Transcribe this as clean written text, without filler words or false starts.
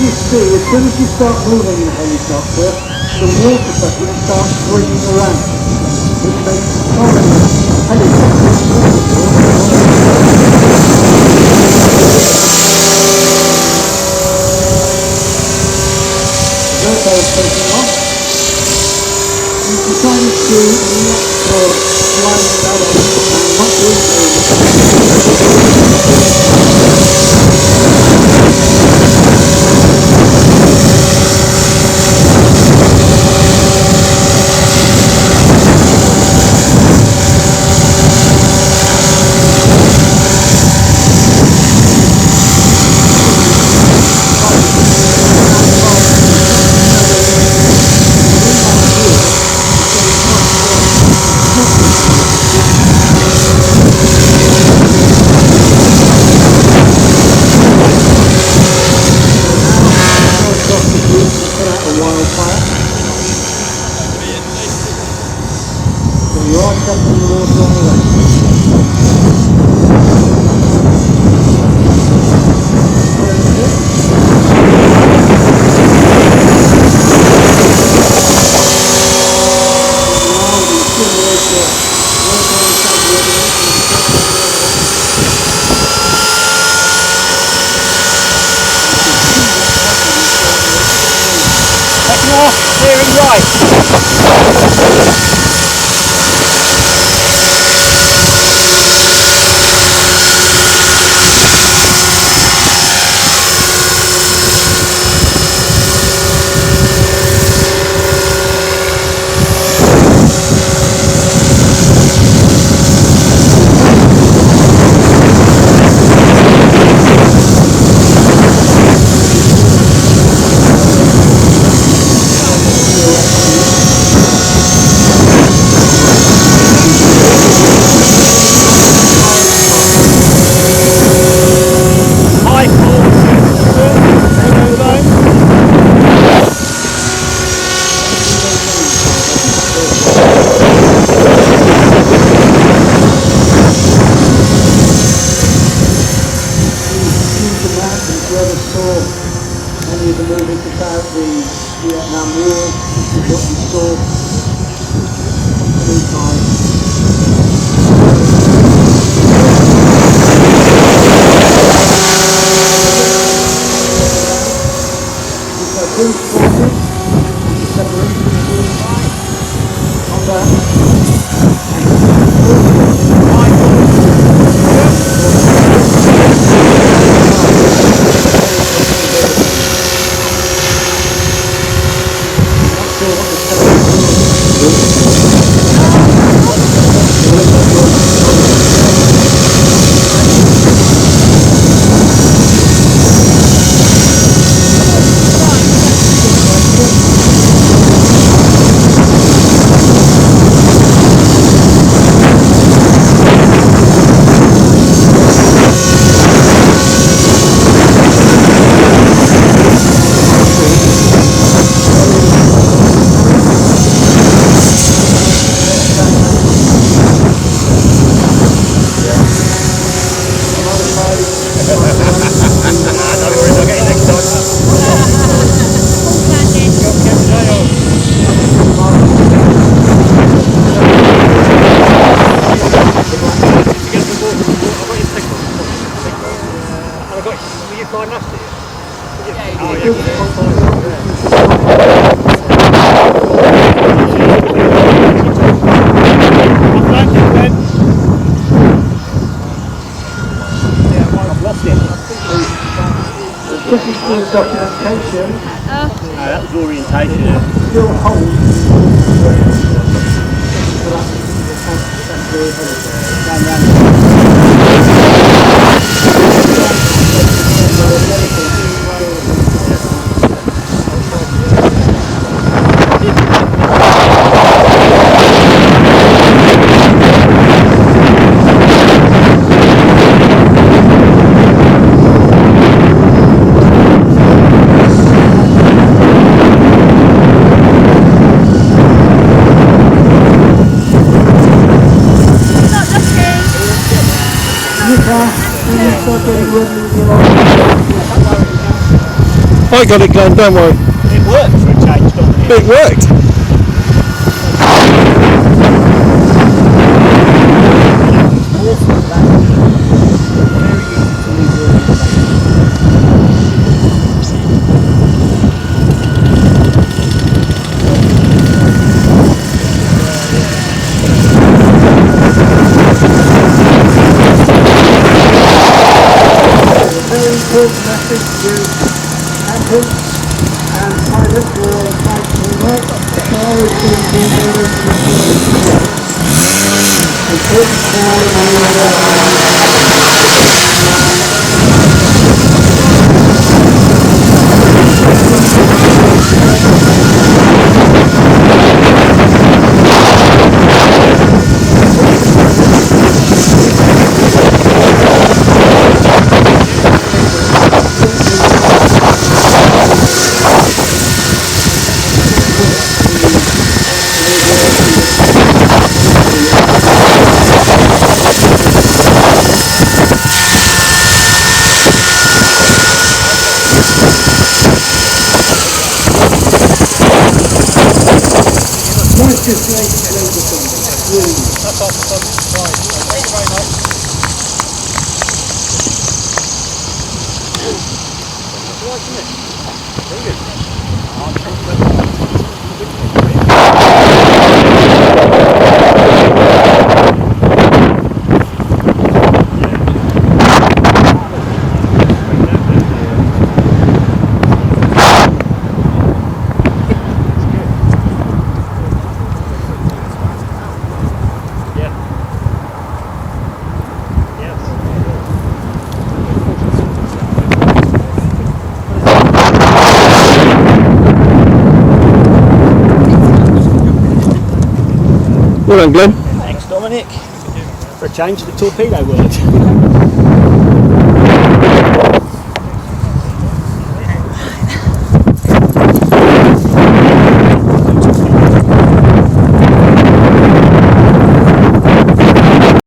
you see, as soon as you start moving in a helicopter, the water pressure starts swinging around, which makes foreign helicopters taking off. We decided to not flying that off and not doing steering right. Documentation. That was orientation. Still holds. I got it, Glen, don't worry. It worked for a change, doesn't it? It worked. Very important message to captains and pilots who are on flight to work. The car is being delivered to the important car just like That's awesome. Right. Thank you very much. Very good. Well done, Glen. Thanks, Dominic. For a change, the torpedo worked.